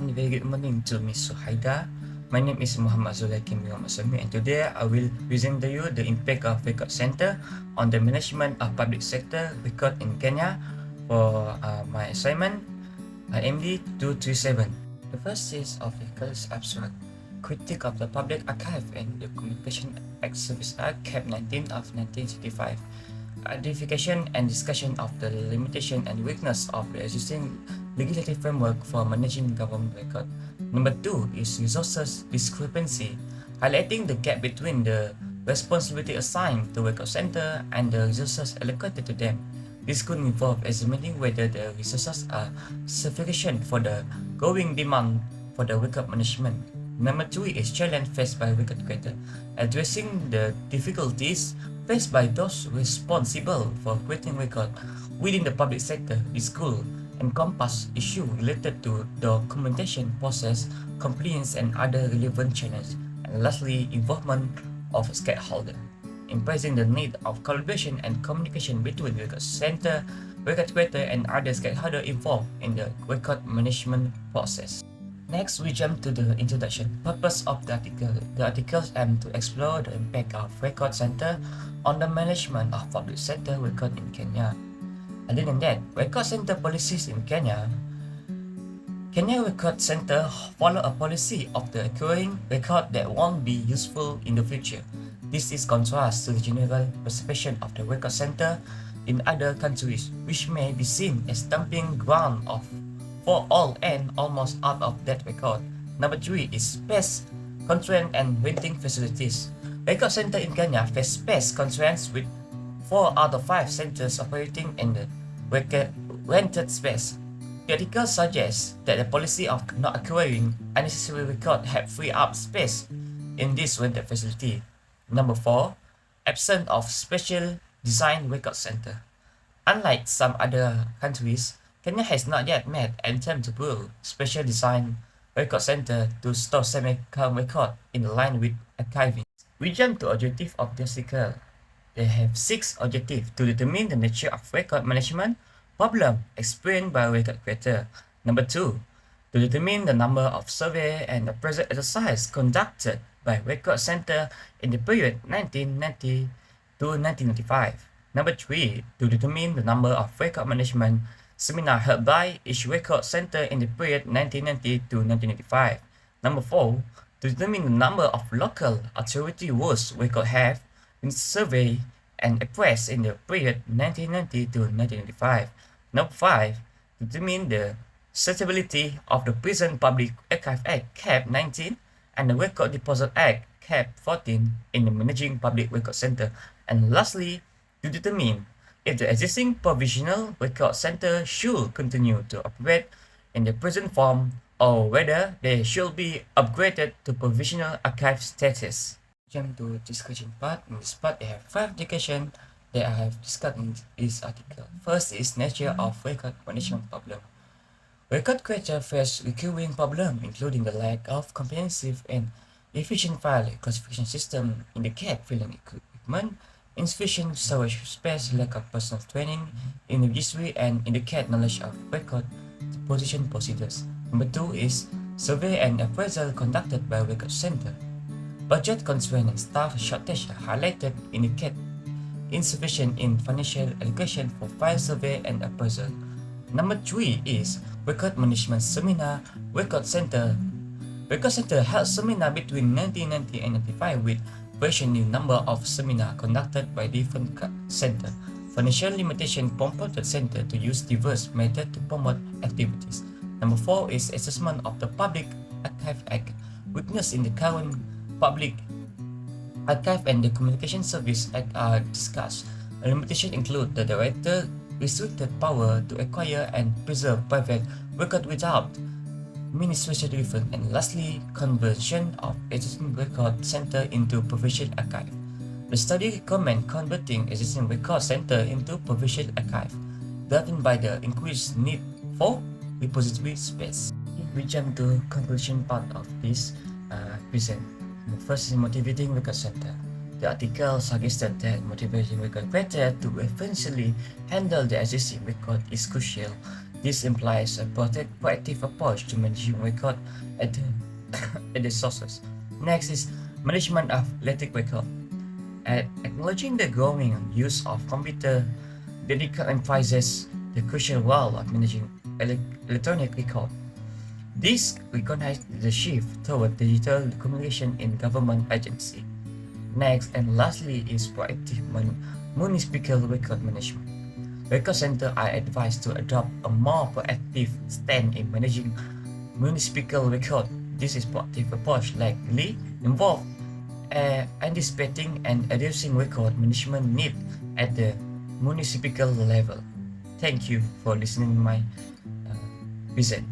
And very good morning to Miss Suhaida. My name is Muhammad Zulakim Masami, and today I will present to you the impact of record center on the management of public sector record in Kenya for my assignment IMD237. The first is of records abstract. Critique of the Public Archive and the Communication Act Service Act Cap 19 of 1965. Identification and discussion of the limitation and weakness of the existing legislative framework for managing government record. Number 2 is resources discrepancy, highlighting the gap between the responsibility assigned to record center and the resources allocated to them. This could involve examining whether the resources are sufficient for the growing demand for the record management. Number 3 is challenge faced by record creator, addressing the difficulties faced by those responsible for creating record within the public sector. This could encompass issues related to documentation process, compliance, and other relevant challenges. And lastly, involvement of stakeholders, emphasizing the need of collaboration and communication between record center, record creator, and other stakeholders involved in the record management process. Next, we jump to the introduction. Purpose of the article. The articles aim to explore the impact of record center on the management of public sector record in Kenya. Other than that, record center policies in Kenya. Kenya Record Center follow a policy of the acquiring record that won't be useful in the future. This is contrast to the general perception of the record center in other countries, which may be seen as dumping ground for all and almost out of date record. Number 3 is space constraint and renting facilities. Record center in Kenya face space constraints with 4 out of 5 centers operating in the rented space. The article suggests that the policy of not acquiring unnecessary record have freed up space in this rented facility. Number 4, absence of special design record center. Unlike some other countries, Kenya has not yet met an attempt to build special design record center to store semi-current record in line with archiving. We jump to objective of the article. They have 6 objectives to determine the nature of record management problem experienced by record creator. Number 2, to determine the number of survey and appraisal exercise conducted by record center in the period 1990 to 1995. Number 3, to determine the number of record management seminar held by each record center in the period 1990 to 1995. Number 4, to determine the number of local authority rules record have been surveyed and appraised in the period 1990 to 1995. Number 5, to determine the suitability of the present Public Archive Act Cap 19 and the Record Deposit Act Cap 14 in the managing public record center. And lastly, to determine if the existing provisional record center should continue to operate in the present form or whether they should be upgraded to provisional archive status. Jump to discussion part. In this part, they have 5 indications that I have discussed in this article. First is nature of record management problem. Record creator face recurring problem, including the lack of comprehensive and efficient file classification system, indicate filing equipment, insufficient storage space, lack of personal training in the registry, and indicate knowledge of record deposition procedures. Number 2 is survey and appraisal conducted by record center. Budget constraint and staff shortage are highlighted, indicate insufficient in financial allocation for file survey and appraisal. Number 3 is record management seminar. Record center held seminar between 1990 and 1995 with varying number of seminars conducted by different centers. Financial limitation prompted center to use diverse methods to promote activities. Number 4 is assessment of the Public Archive Act. Weakness in the current Public Archive and the Communication Service Act are discussed. A limitation include the director restricted power to acquire and preserve private record without administration driven, and lastly, conversion of existing record center into provisional archive. The study recommends converting existing record center into provisional archive, driven by the increased need for repository space. We jump to conclusion part of this present. The first is motivating record center. The article suggested that motivating record creator to efficiently handle the existing record is crucial. This implies a proactive approach to managing record at the, at the sources. Next is management of electric record. Acknowledging the growing use of computer, Dedicate emphasizes the crucial role of managing electronic record. This recognizes the shift toward digital communication in government agency. Next and lastly is proactive municipal record management. Record centers are advised to adopt a more proactive stand in managing municipal record. This is proactive approach likely involve anticipating and addressing record management need at the municipal level. Thank you for listening to my present.